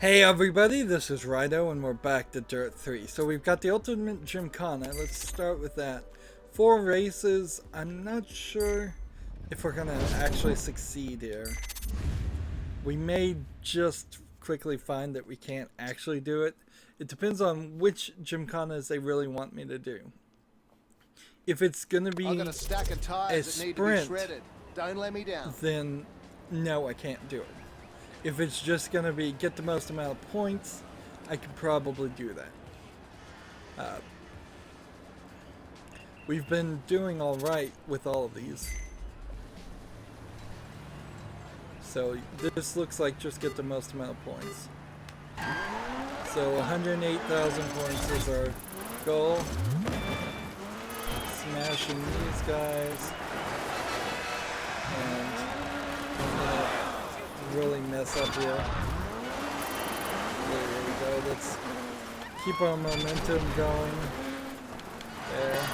Hey everybody, this is Rydo and we're back to Dirt 3. So we've got the Ultimate Gymkhana. Let's start with that. 4 races. I'm not sure if we're gonna actually succeed here. We may just quickly find that we can't actually do it. It depends on which Gymkhanas they really want me to do. If it's gonna be I've got a stack of tires that need to be shredded. Don't let me down. Then no, I can't do it. If it's just going to be get the most amount of points, I could probably do that. We've been doing alright with all of these. So this looks like just get the most amount of points. So 108,000 points is our goal. Smashing these guys. And really mess up here. There we go. Let's keep our momentum going. There.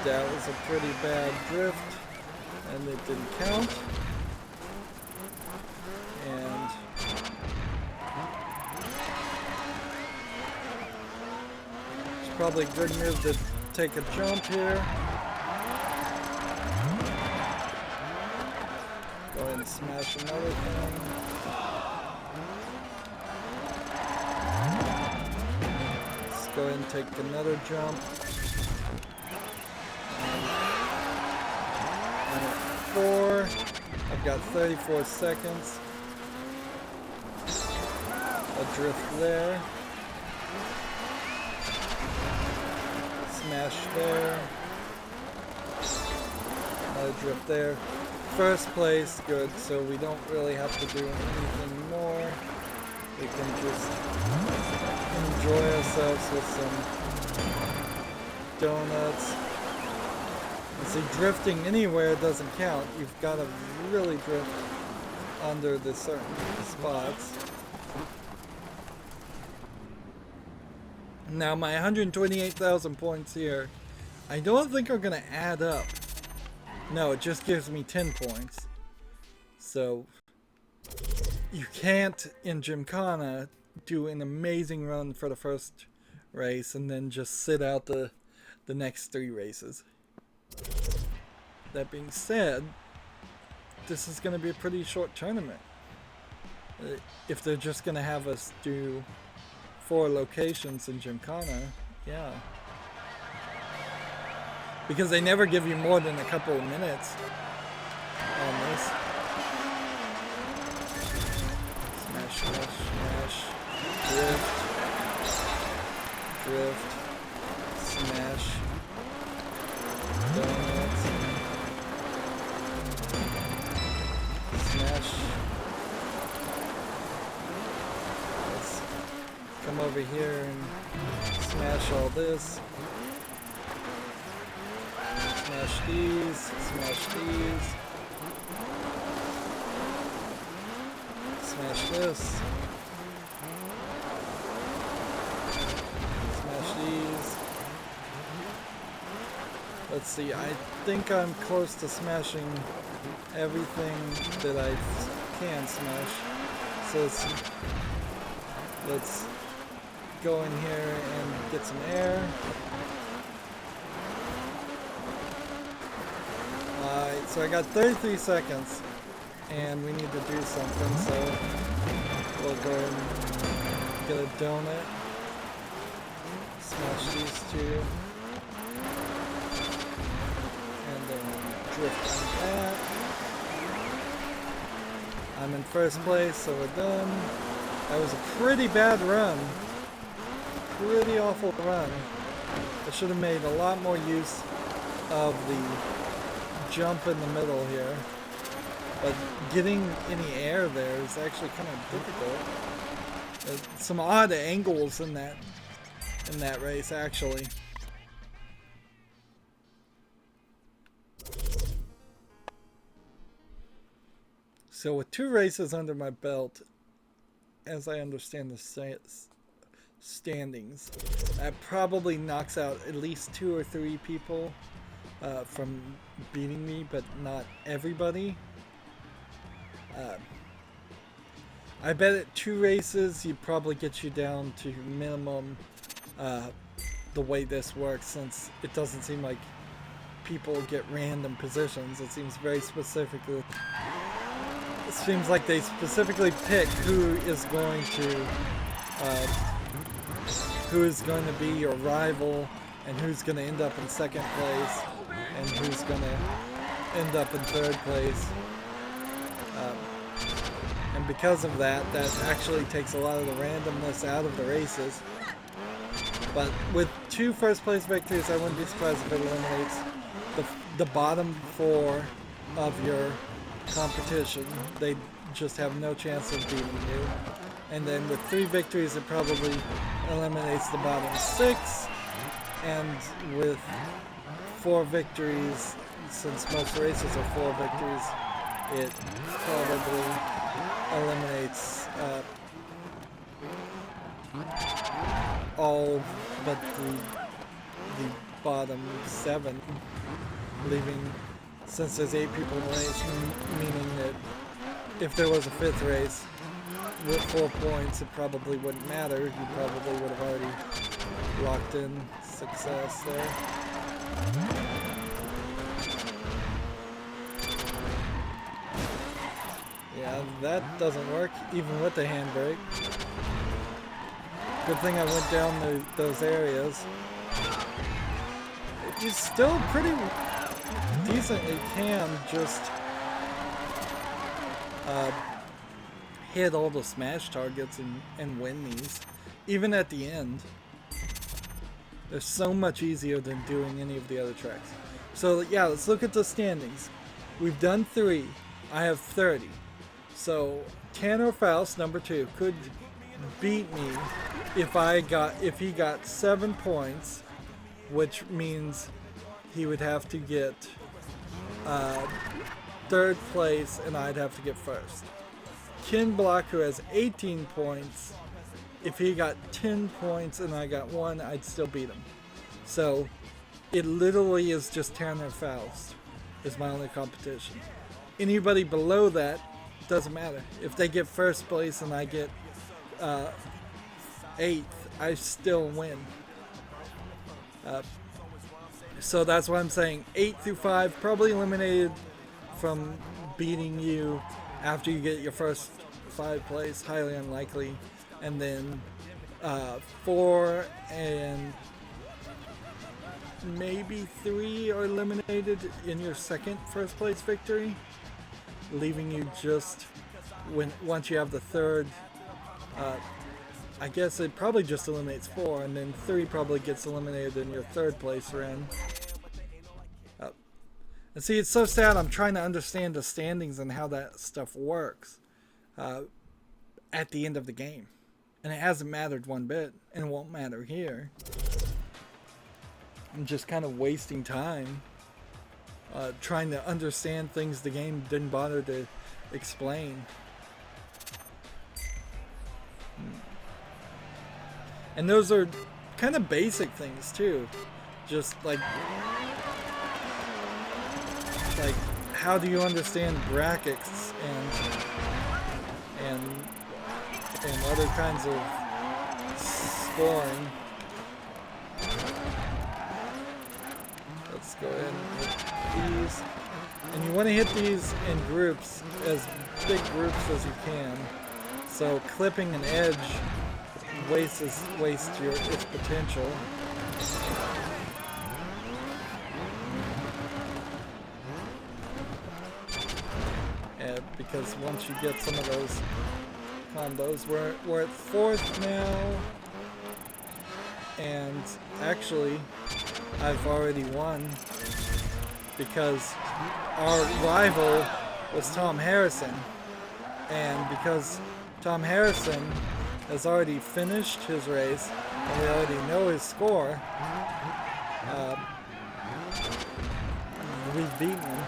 That was a pretty bad drift, and it didn't count. And it's probably a good move to take a jump here. Go ahead and smash another thing. Let's go ahead and take another jump. I'm at 4. I've got 34 seconds. A drift there. Smash there. Another drift there. First place, good, so we don't really have to do anything more. We can just enjoy ourselves with some donuts. And see, drifting anywhere doesn't count. You've got to really drift under the certain spots. Now my 128,000 points here, I don't think are going to add up. No, it just gives me 10 points. So, you can't, in Gymkhana, do an amazing run for the first race and then just sit out the next 3 races. That being said, this is going to be a pretty short tournament. If they're just going to have us do 4 locations in Gymkhana, yeah. Because they never give you more than a couple of minutes on this. Smash, smash, smash. Drift. Drift. Smash. Donuts. Smash. Let's come over here and smash all this. Smash these, smash these, smash this, smash these. Let's see, I think I'm close to smashing everything that I can smash. So let's go in here and get some air. Alright, so I got 33 seconds, and we need to do something, so we'll go and get a donut, smash these 2, and then drift on that. I'm in first place, so we're done. That was a pretty bad run, pretty awful run. I should have made a lot more use of the jump in the middle here, but getting any air there is actually kind of difficult. Some odd angles in that race actually. So with 2 races under my belt, as I understand the standings, that probably knocks out at least 2 or 3 people from beating me, but not everybody. I bet at 2 races, you'd probably get you down to minimum the way this works, since it doesn't seem like people get random positions. It seems very specifically. It seems like they specifically pick who is going to be your rival, and who's going to end up in 2nd place, and who's going to end up in 3rd place. And because of that, that actually takes a lot of the randomness out of the races. But with 2 first place victories, I wouldn't be surprised if it eliminates the bottom 4 of your competition. They just have no chance of beating you. And then with 3 victories, it probably eliminates the bottom 6. And with 4 victories, since most races are 4 victories, it probably eliminates all but the bottom 7, leaving, since there's 8 people in the race, meaning that if there was a 5th race with 4 points, it probably wouldn't matter. You probably would have already locked in success there. Yeah, that doesn't work, even with the handbrake. Good thing I went down those areas. You still pretty decently can just hit all the smash targets and win these, even at the end. They're so much easier than doing any of the other tracks. So yeah, let's look at the standings. We've done 3. I have 30. So Tanner Faust, number 2, could beat me if he got 7 points, which means he would have to get 3rd place and I'd have to get 1st. Ken Block, who has 18 points, if he got 10 points and I got 1, I'd still beat him. So it literally is just Tanner Faust is my only competition. Anybody below that doesn't matter. If they get 1st place and I get 8th, I still win. So that's why I'm saying 8 through 5 probably eliminated from beating you after you get your first 5 place, highly unlikely. And then 4 and maybe 3 are eliminated in your 2nd first place victory, leaving you just once you have the 3rd. I guess it probably just eliminates 4, and then 3 probably gets eliminated in your 3rd place round. And see, it's so sad. I'm trying to understand the standings and how that stuff works at the end of the game. And it hasn't mattered one bit, and it won't matter here. I'm just kind of wasting time trying to understand things the game didn't bother to explain. And those are kind of basic things too. Just like how do you understand brackets and other kinds of scoring. Let's go ahead and hit these. And you want to hit these in groups, as big groups as you can. So clipping an edge wastes its potential. Because once you get some of those combos, we're at 4th now, and actually I've already won because our rival was Tom Harrison, and because Tom Harrison has already finished his race and we already know his score, we've beaten him.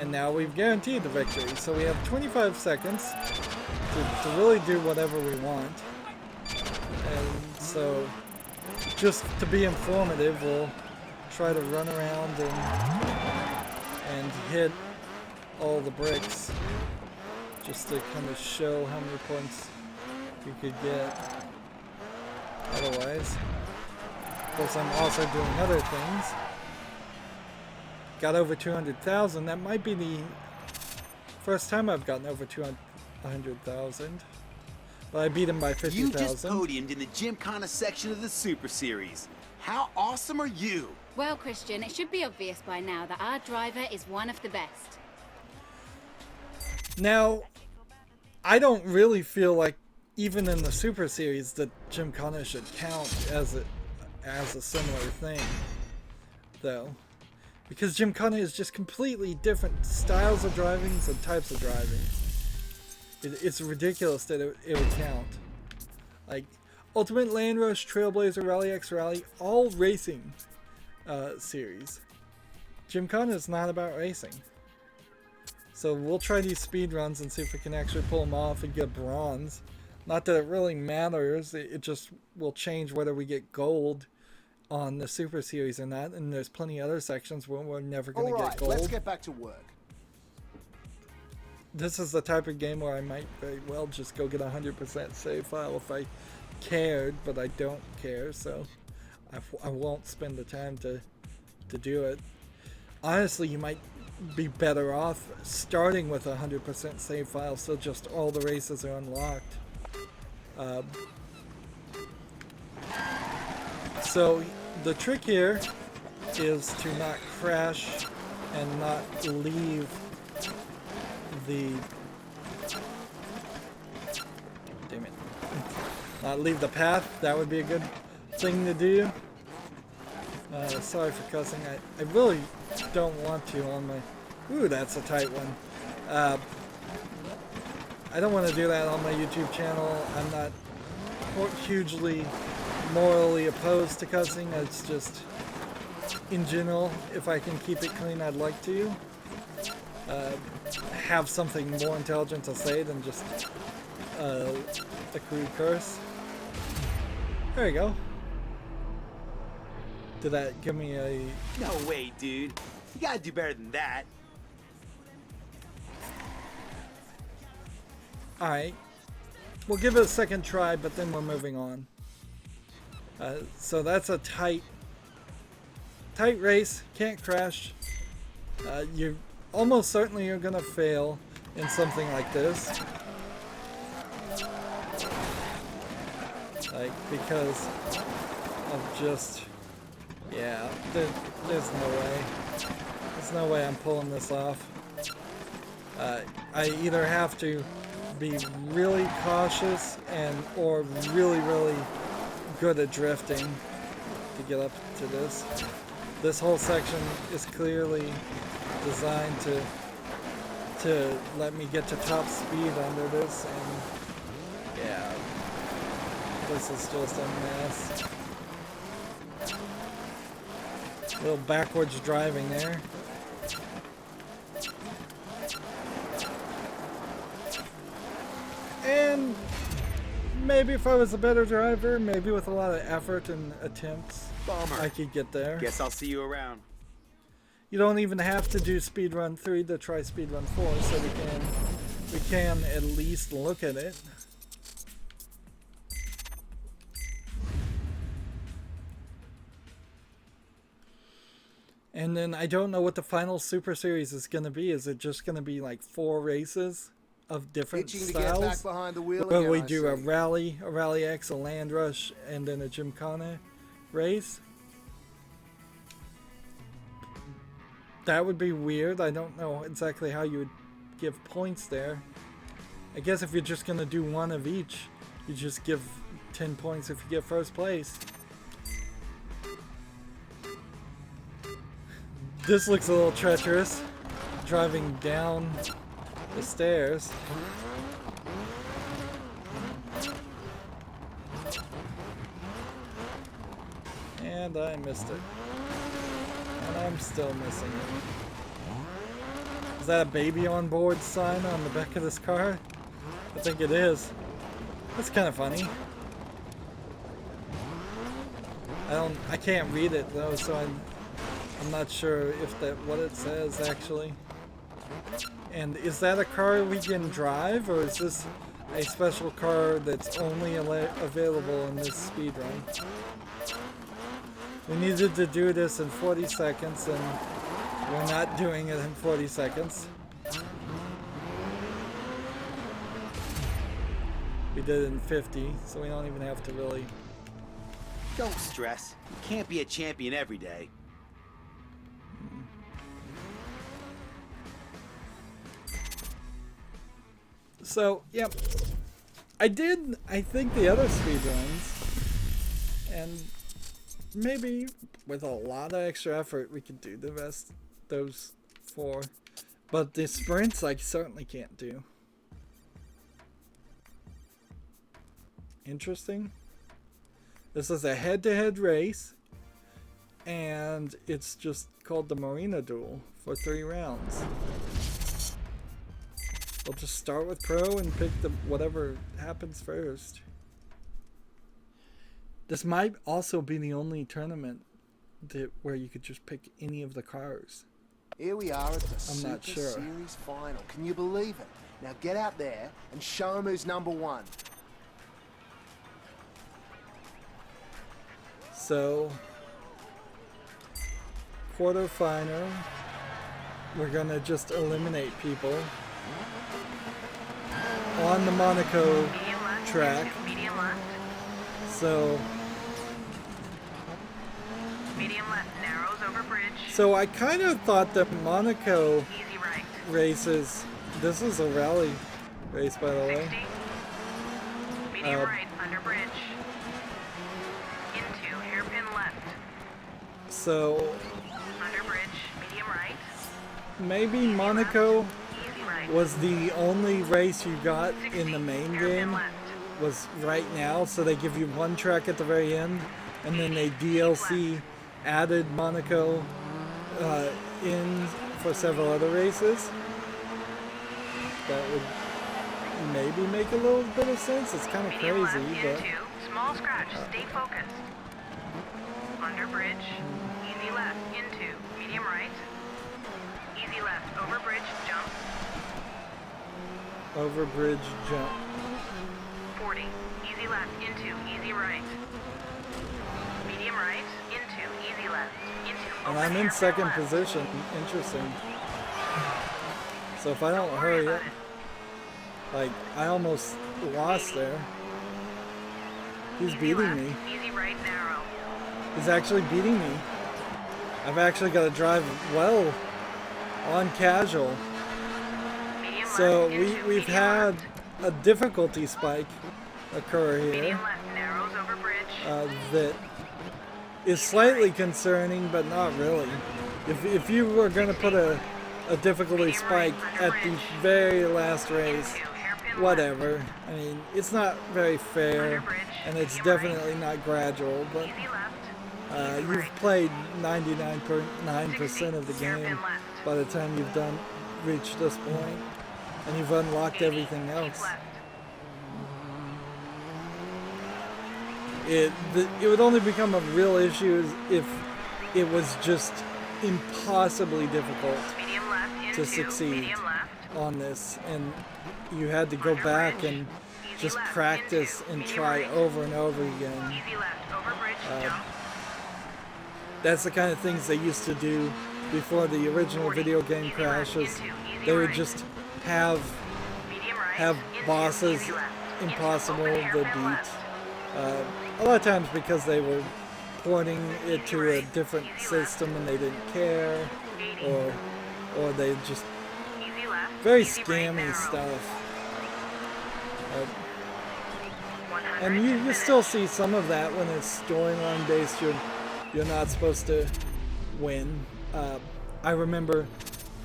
And now we've guaranteed the victory. So we have 25 seconds to really do whatever we want. And so, just to be informative, we'll try to run around and hit all the bricks just to kind of show how many points you could get otherwise. Of course, I'm also doing other things. Got over 200,000. That might be the first time I've gotten over 200,000. But I beat him by 50,000. You just podiumed in the Gymkhana section of the Super Series. How awesome are you? Well, Christian, it should be obvious by now that our driver is one of the best. Now, I don't really feel like even in the Super Series that Gymkhana should count as a similar thing, though. Because Gymkhana is just completely different styles of driving and types of driving. It's ridiculous that it would count. Like, Ultimate Landrush, Trailblazer, Rally X Rally, all racing series. Gymkhana is not about racing. So we'll try these speed runs and see if we can actually pull them off and get bronze. Not that it really matters, it just will change whether we get gold on the Super Series or not, and there's plenty of other sections where we're never going to get gold. Let's get back to work. This is the type of game where I might very well just go get a 100% save file if I cared, but I don't care, so I won't spend the time to do it. Honestly, you might be better off starting with a 100% save file, so just all the races are unlocked. So the trick here is to not crash and not leave the not leave the path. That would be a good thing to do. Sorry for cussing. I really don't want to on my... Ooh, that's a tight one. I don't want to do that on my YouTube channel. I'm not hugely morally opposed to cussing. It's just, in general, if I can keep it clean, I'd like to. Have something more intelligent to say than just a crude curse. There you go. Did that give me a... No way, dude. You gotta do better than that. Alright. We'll give it a second try, but then we're moving on. So that's a tight race. Can't crash. You almost certainly are gonna fail in something like this. Like, because of just... Yeah, there's no way. There's no way I'm pulling this off. I either have to be really cautious or really good at drifting to get up to this. This whole section is clearly designed to let me get to top speed under this, and yeah, this is just a mess. A little backwards driving there. And maybe if I was a better driver, maybe with a lot of effort and attempts, Bummer. I could get there. Guess I'll see you around. You don't even have to do speedrun 3 to try speedrun 4, so we can at least look at it. And then I don't know what the final Super Series is going to be. Is it just going to be like 4 races of different Itching to styles? get back behind the wheel Where again, we I do a see. Rally X, a Landrush, and then a Gymkhana race? That would be weird. I don't know exactly how you would give points there. I guess if you're just going to do one of each, you just give 10 points if you get first place. This looks a little treacherous, driving down the stairs. And I missed it. And I'm still missing it. Is that a baby on board sign on the back of this car? I think it is. That's kind of funny. I can't read it though, so I'm not sure if what it says actually. And is that a car we can drive, or is this a special car that's only available in this speed run? We needed to do this in 40 seconds, and we're not doing it in 40 seconds. We did it in 50, so we don't even have to really... Don't stress. You can't be a champion every day. So, yep. I think the other speedruns, and maybe with a lot of extra effort we could do the rest, those 4. But the sprints I certainly can't do. Interesting. This is a head-to-head race, and it's just called the Marina Duel for 3 rounds. We'll just start with pro and pick the whatever happens first. This might also be the only tournament where you could just pick any of the cars. Here we are at the I'm not Super sure. Series final. Can you believe it? Now get out there and show them who's number 1. So, quarterfinal, we're gonna just eliminate people on the Monaco track. So, medium left, narrows over bridge. So I kind of thought that Monaco Easy right. races. This is a rally race, by the way. 60. Medium right, under bridge. Into hairpin left. So Under bridge, medium right. maybe Monaco Easy right. was the only race you got 60, in the main hairpin game. left. Was right now, so they give you one track at the very end, and then they DLC added Monaco in for several other races. That would maybe make a little bit of sense. It's kind of Medium left, crazy, but into, small scratch, stay focused. Under bridge, easy left, into, medium right. Easy left, over bridge, jump. over bridge jump. 40, easy left, into, easy right. Medium right, into, easy left, into, And open I'm in hairpin second left. position. Interesting. So if I don't Don't worry hurry up, about it. like I almost lost there. He's Easy beating left, me. Easy right, narrow. He's actually beating me. I've actually got to drive well on casual. Medium So left, into, we've medium had left. a difficulty spike occur here Medium left, narrows over bridge. that is slightly concerning, but not really. If you were going to put a difficulty spike at the very last race, Into, hairpin whatever. I mean, it's not very fair, and it's definitely not gradual, but left. Easy left. you've played 99.9% of the game by the time you've reached this point, and you've unlocked 80, everything keep else. left. It would only become a real issue if it was just impossibly difficult Medium left, into, to succeed medium left. on this, and you had to go Under back bridge. and Easy just left, practice into, and medium try right. over and over again. Easy left, over bridge, jump. That's the kind of things they used to do before the original 40, video game easy crashes. left, into, easy They would right. just have Medium right, into, bosses easy left, into, impossible open to hairpin beat. left. A lot of times because they were porting it to a right, different easy left. system and they didn't care, 80, or they just easy left, very easy right, scammy narrow. stuff. 100 And to you finish. still see some of that when it's storyline based. You're not supposed to win. I remember,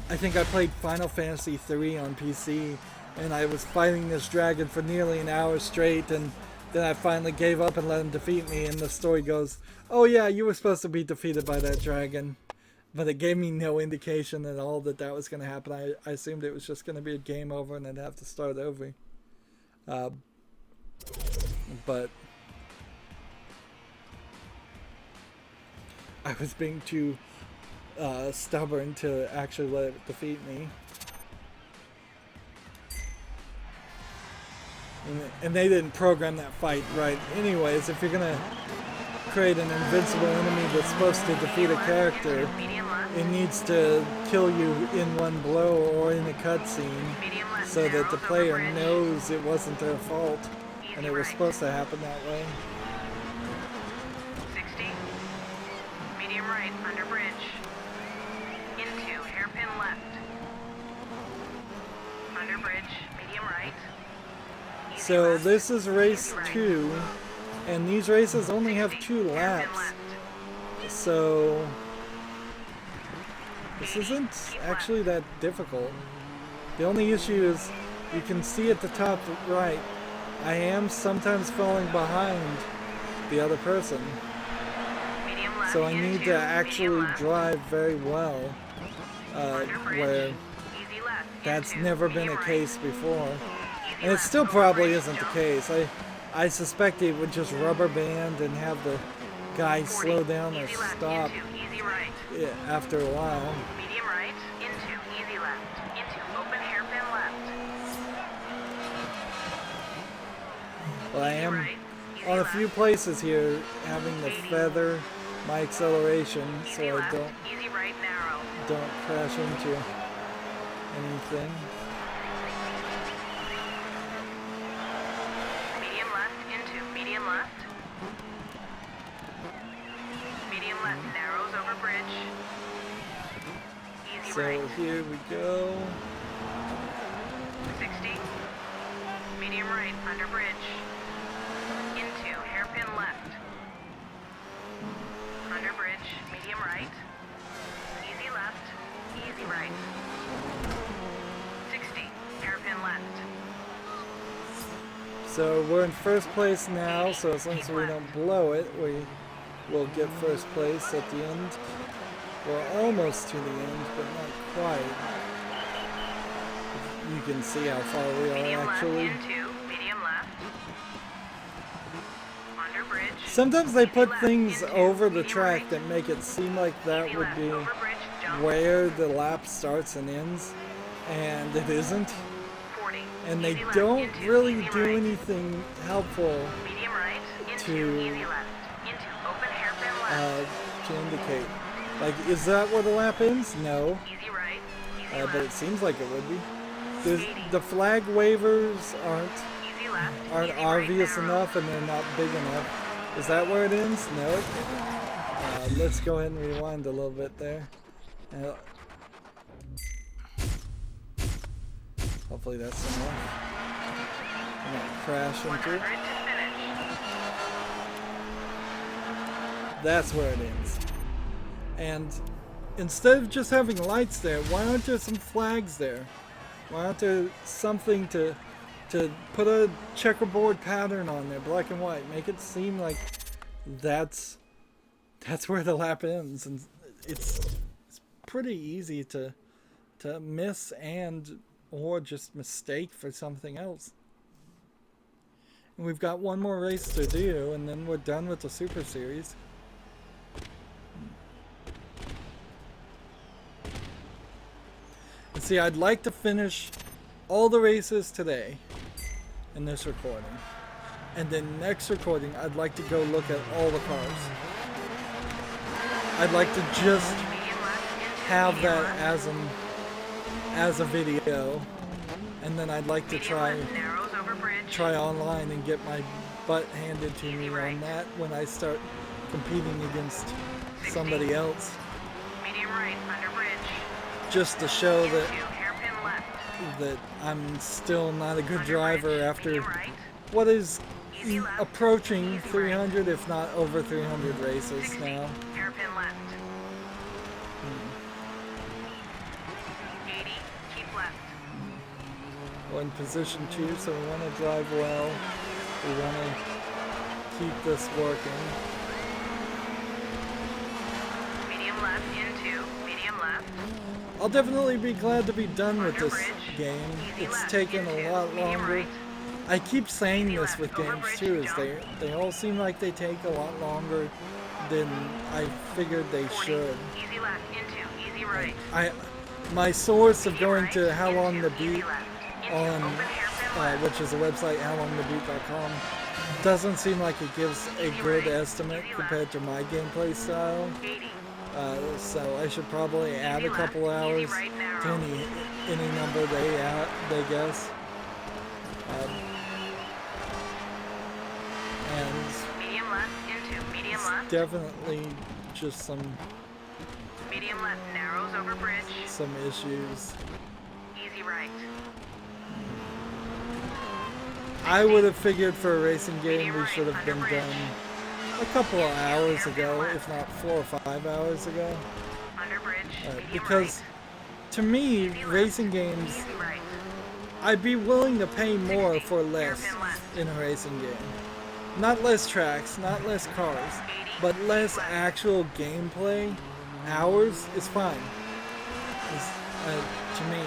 I think I played Final Fantasy 3 on PC, and I was fighting this dragon for nearly an hour straight, and then I finally gave up and let him defeat me, and the story goes, oh yeah, you were supposed to be defeated by that dragon. But it gave me no indication at all that was going to happen. I assumed it was just going to be a game over and I'd have to start over. But I was being too stubborn to actually let it defeat me. And they didn't program that fight right. Anyways, if you're gonna create an invincible enemy that's supposed to defeat a character, it needs to kill you in one blow or in a cutscene so that the player knows it wasn't their fault and it was supposed to happen that way. 60. Medium right, under bridge. Into, hairpin left. Under bridge, medium right. Easy So left, this is race easy right. 2, and these races only have 2 Hairpin laps. left. So this isn't actually that difficult. The only issue is you can see at the top right, I am sometimes falling behind the other person. Medium left, So I need into, to actually medium left. drive very well, Under bridge, where easy left, that's into, never been a medium right. case before. Easy And it left, still over probably bridge, isn't the jump. case. I suspect it would just rubber band and have the guy 40, slow down or easy left, stop into, easy right. after a while. Medium right, into, easy left, into, open hairpin left. Well, I Easy am right, easy on a left, few places here having to 80. feather my acceleration easy so I left, don't easy right, narrow. crash into anything. Medium left, into, medium left. Medium left, narrows over bridge. Easy So right, here we go. 60. Medium right, under bridge. Into, hairpin left. Under bridge, medium right. Easy left, easy right. 60, hairpin left. So we're in first place now, so as long as we don't blow it, we will get first place at the end. We're almost to the end, but not quite. You can see how far we are Medium actually. left, into, medium left. Under bridge. Sometimes they put left, things into, over the medium track right. that make it seem like that Easy would left, be over bridge, jump. where the lap starts and ends, and it isn't. 40. And they Easy left, don't into, really easy do right. anything helpful Medium right, into, to, easy left. Into, open hairpin left. to indicate. Like, is that where the lap ends? No. Easy right, easy But left. it seems like it would be. The flag wavers aren't Easy left, aren't easy right, obvious narrow. enough, and they're not big enough. Is that where it ends? No. Let's go ahead and rewind a little bit there. Hopefully that's enough. I'm gonna crash into 100 it. to finish. That's where it ends. And instead of just having lights there, why aren't there some flags there? Why aren't there something to put a checkerboard pattern on there, black and white, make it seem like that's where the lap ends? And it's pretty easy to miss or just mistake for something else. And we've got one more race to do, and then we're done with the Super Series. And see, I'd like to finish all the races today in this recording. And then next recording, I'd like to go look at all the cars. I'd like to just have that as a video. And then I'd like to try online and get my butt handed to me on that when I start competing against somebody else. Medium right, under bridge. Just to show that Hairpin left. I'm still not a good driver after Medium right. what is Easy left. approaching Easy 300, if not over 300 races 60. now. Hairpin left. 80. Keep left. We're in position 2, so we want to drive well. We want to keep this working. Medium left into. Medium left. I'll definitely be glad to be done with this Bridge. game. Easy It's left taken a into. lot Medium longer. right. I keep saying Easy this left. with Over games bridge, too, is jump. they all seem like they take a lot longer than I figured they 40. should. Easy left into. Easy right. My source of Easy going right, to how long into, to easy beat left, into, on open hairpin which is a website, howlongtobeat.com, doesn't seem like it gives a good estimate compared to my gameplay style. So I should probably add a couple hours to any number they guess. And Medium left into medium left. definitely just some Medium left narrows over bridge. issues. Easy right. I would have figured for a racing game we should have been done a couple of hours ago, if not 4 or 5 hours ago. Under bridge. Medium Because to me, racing games, right. Easy right. I'd be willing to pay more for less in a racing game. Not less tracks, not less cars, but less actual gameplay hours is fine. To me,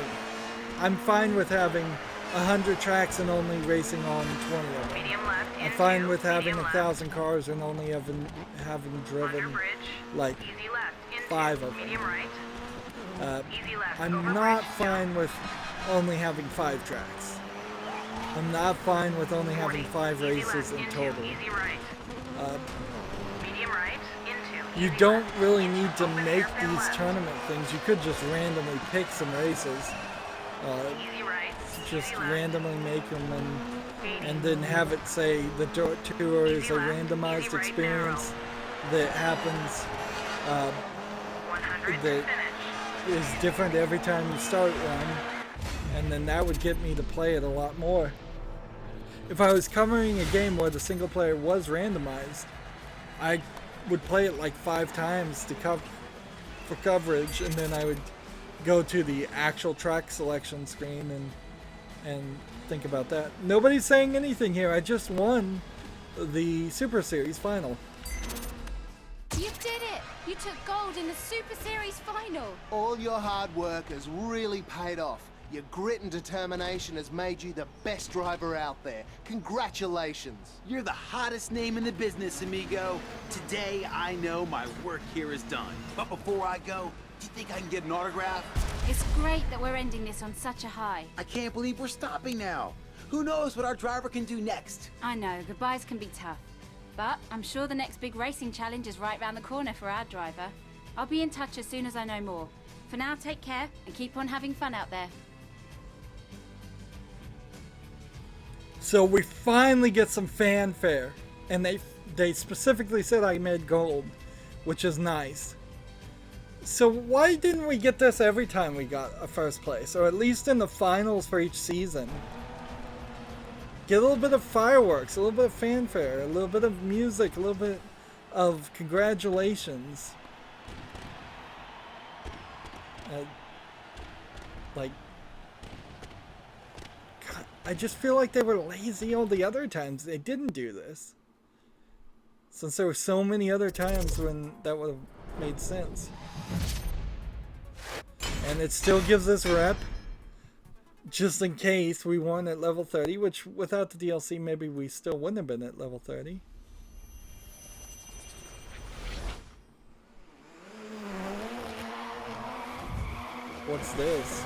I'm fine with having 100 tracks and only racing on 20 of them. Medium left. I'm into fine with having medium 1,000 cars and only having Under driven bridge. like Easy left. Into 5 of them. medium right. Easy left. I'm over not bridge. fine with only having 5 tracks. I'm not fine with only having 5 Easy races left in into total. Easy right. Medium right. Into. You easy don't left, really into need to open make hairpin these left. tournament things. You could just randomly pick some races. Easy right. Just easy left. randomly make them and then have it say the tour is a randomized experience that happens 100 to that finish. is different every time you start one, and then that would get me to play it a lot more. If I was covering a game where the single player was randomized, I would play it like 5 times for coverage, and then I would go to the actual track selection screen and think about that. Nobody's saying anything here. I just won the Super Series final. You did it! You took gold in the Super Series final! All your hard work has really paid off. Your grit and determination has made you the best driver out there. Congratulations. You're the hottest name in the business, amigo. Today, I know my work here is done. But before I go, do you think I can get an autograph? It's great that we're ending this on such a high. I can't believe we're stopping now. Who knows what our driver can do next? I know, goodbyes can be tough. But I'm sure the next big racing challenge is right round the corner for our driver. I'll be in touch as soon as I know more. For now, take care and keep on having fun out there. So we finally get some fanfare, and they specifically said I made gold, which is nice. So why didn't we get this every time we got a first place, or at least in the finals for each season? Get a little bit of fireworks, a little bit of fanfare, a little bit of music, a little bit of congratulations. Like, God, I just feel like they were lazy all the other times they didn't do this. Since there were so many other times when that would have made sense. And it still gives us rep. Just in case we won at level 30, which without the DLC maybe we still wouldn't have been at level 30. What's this?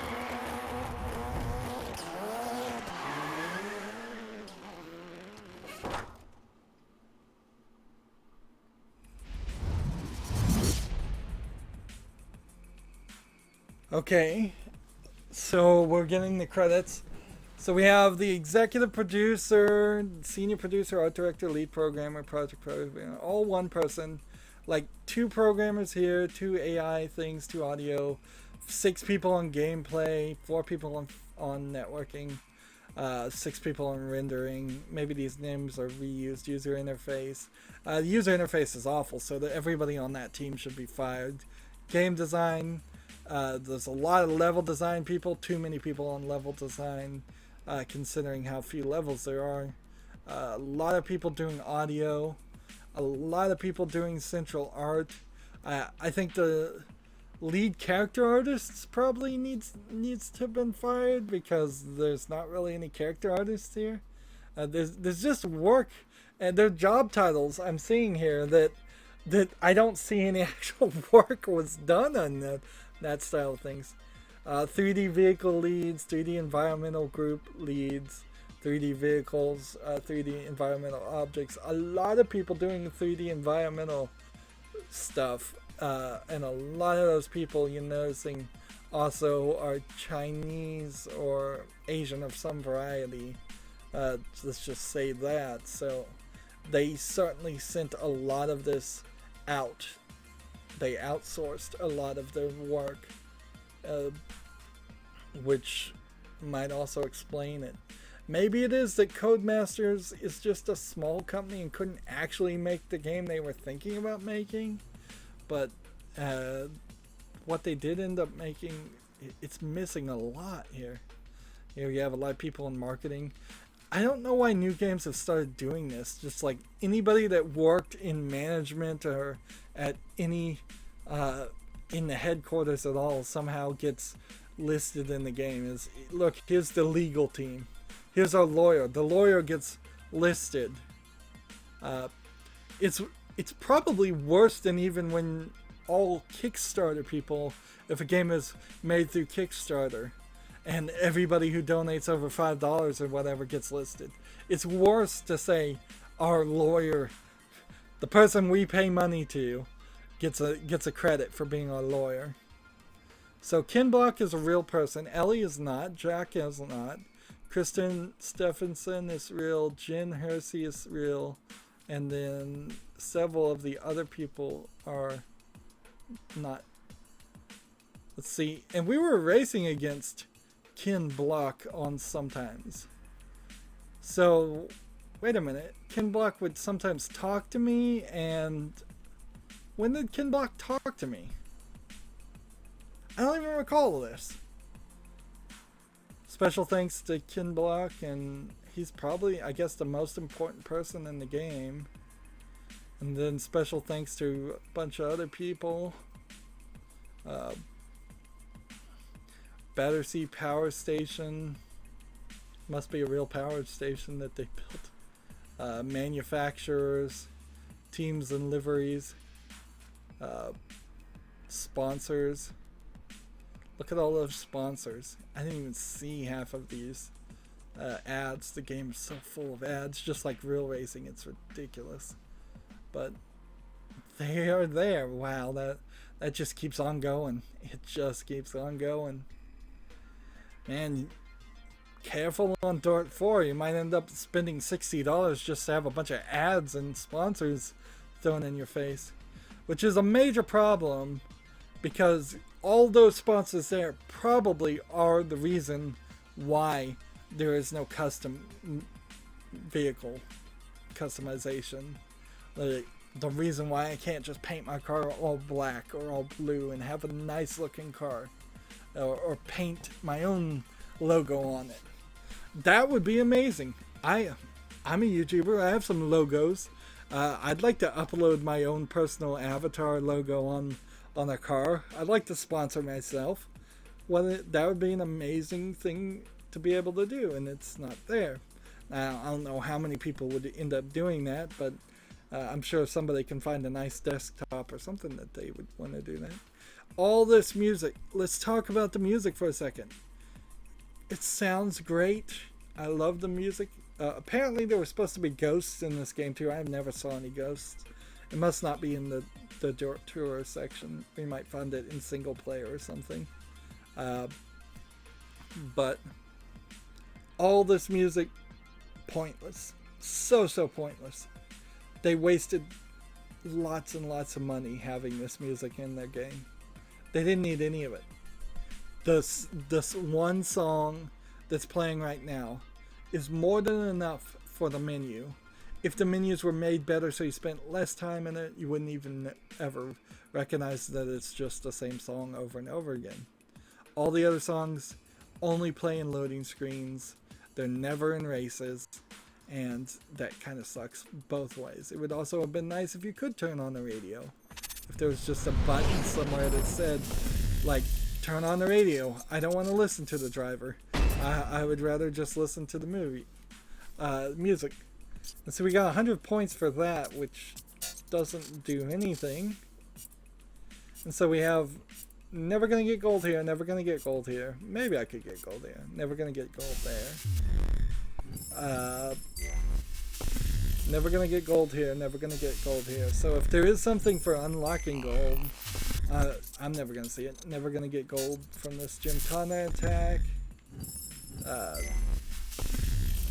Okay, so we're getting the credits. So we have the executive producer, senior producer, art director, lead programmer, project programmer, all one person. Like 2 programmers here, 2 AI things, 2 audio, 6 people on gameplay, 4 people on networking, 6 people on rendering. Maybe these names are reused. User interface. The user interface is awful, so that everybody on that team should be fired. Game design. There's a lot of level design people, too many people on level design, considering how few levels there are. A lot of people doing audio, a lot of people doing central art. I think the lead character artists probably needs to have been fired because there's not really any character artists here. There's just work, and their job titles I'm seeing here that I don't see any actual work was done on that style of things. 3D vehicle leads, 3D environmental group leads, 3D vehicles, 3D environmental objects. A lot of people doing 3D environmental stuff, and a lot of those people you're noticing also are Chinese or Asian of some variety. Let's just say that. So they certainly sent a lot of this out. They outsourced a lot of their work, which might also explain it. Maybe it is that Codemasters is just a small company and couldn't actually make the game they were thinking about making, but what they did end up making, it's missing a lot here. Here you have a lot of people in marketing. I don't know why new games have started doing this. Just like anybody that worked in management or at any in the headquarters at all somehow gets listed in the game. Is look, here's the legal team. Here's our lawyer. The lawyer gets listed. It's probably worse than even when all Kickstarter people, if a game is made through Kickstarter and everybody who donates over $5 or whatever gets listed. It's worse to say our lawyer, the person we pay money to, gets a credit for being our lawyer. So Ken Block is a real person. Ellie is not. Jack is not. Kristen Stephenson is real. Jen Hersey is real. And then several of the other people are not. Let's see. And we were racing against Ken Block on sometimes. So, wait a minute. Ken Block would sometimes talk to me, and when did Ken Block talk to me? I don't even recall this. Special thanks to Ken Block, and he's probably, I guess, the most important person in the game. And then special thanks to a bunch of other people. Battersea Power Station. Must be a real power station that they built. Manufacturers. Teams and liveries. Sponsors. Look at all those sponsors. I didn't even see half of these ads. The game is so full of ads, just like real racing. It's ridiculous. But they are there. Wow, that just keeps on going. It just keeps on going. Man, careful on DiRT 4. You might end up spending $60 just to have a bunch of ads and sponsors thrown in your face, which is a major problem because all those sponsors there probably are the reason why there is no custom vehicle customization. Like, the reason why I can't just paint my car all black or all blue and have a nice looking car, or paint my own logo on it. That would be amazing. I'm a YouTuber. I have some logos. I'd like to upload my own personal avatar logo on a car. I'd like to sponsor myself. Well, that would be an amazing thing to be able to do, and it's not there. Now, I don't know how many people would end up doing that, but I'm sure somebody can find a nice desktop or something that they would want to do that. All this music. Let's talk about the music for a second. It sounds great. I love the music. Apparently there were supposed to be ghosts in this game too. I never saw any ghosts. It must not be in the DiRT Tour section. We might find it in single player or something. But all this music, pointless. So pointless. They wasted lots and lots of money having this music in their game. They didn't need any of it. This one song that's playing right now is more than enough for the menu. If the menus were made better so you spent less time in it, you wouldn't even ever recognize that it's just the same song over and over again. All the other songs only play in loading screens. They're never in races. And that kind of sucks both ways. It would also have been nice if you could turn on the radio. If there was just a button somewhere that said, like, turn on the radio. I don't want to listen to the driver. I would rather just listen to the music. And so we got 100 points for that, which doesn't do anything. And so we have never going to get gold here, never going to get gold here. Maybe I could get gold here. Never going to get gold there. Never gonna get gold here, never gonna get gold here. So if there is something for unlocking gold, I'm never gonna see it. Never gonna get gold from this Gymkhana attack.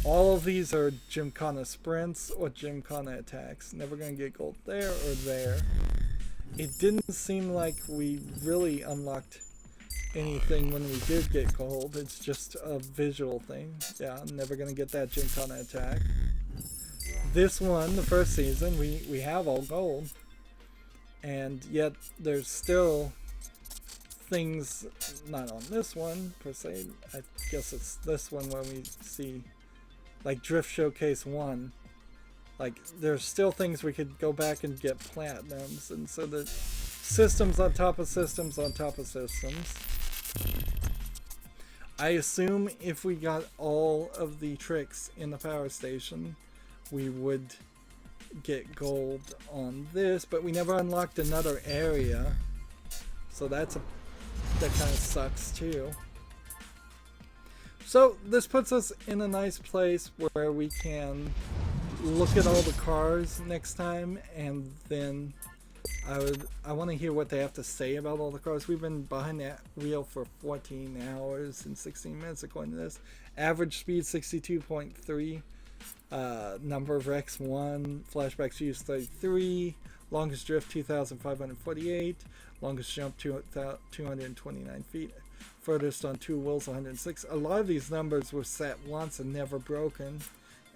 All of these are Gymkhana sprints or Gymkhana attacks. Never gonna get gold there or there. It didn't seem like we really unlocked anything when we did get gold. It's just a visual thing. Yeah, I'm never gonna get that Gymkhana attack. This one, the first season, we have all gold. And yet there's still things, not on this one per se, I guess it's this one where we see like Drift Showcase 1. Like there's still things we could go back and get platinums, and so the systems on top of systems on top of systems. I assume if we got all of the tricks in the power station, we would get gold on this, but we never unlocked another area, so that kind of sucks too. So this puts us in a nice place where we can look at all the cars next time, and then I want to hear what they have to say about all the cars. We've been behind that wheel for 14 hours and 16 minutes according to this. Average speed 62.3. Number of wrecks 1, flashbacks used 33, longest drift 2,548, longest jump 229 feet, furthest on 2 wheels 106. A lot of these numbers were set once and never broken.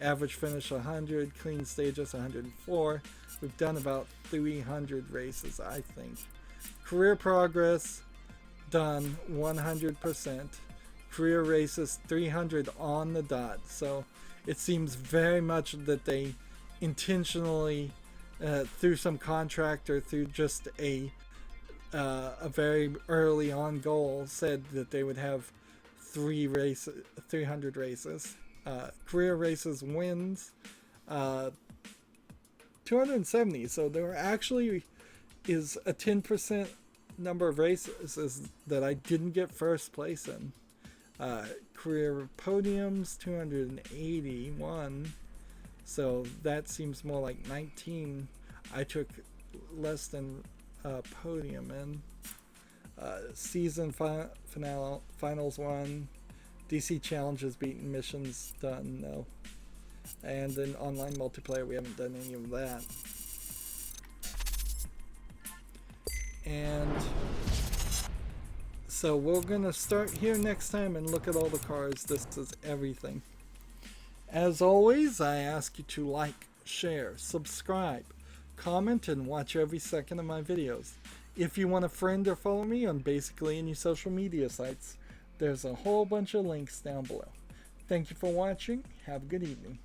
Average finish 100, clean stages 104. We've done about 300 races, I think. Career progress done 100%. Career races 300 on the dot. So it seems very much that they intentionally, through some contract or through just a very early on goal, said that they would have 300 races. Career races wins 270. So there actually is a 10% number of races that I didn't get first place in. Career podiums 281, so that seems more like 19. I took less than podium in. Season finals 1, DC challenges beaten, missions done, no. And then online multiplayer, we haven't done any of that. And so we're gonna start here next time and look at all the cars. This is everything. As always, I ask you to like, share, subscribe, comment, and watch every second of my videos. If you want to friend or follow me on basically any social media sites, there's a whole bunch of links down below. Thank you for watching. Have a good evening.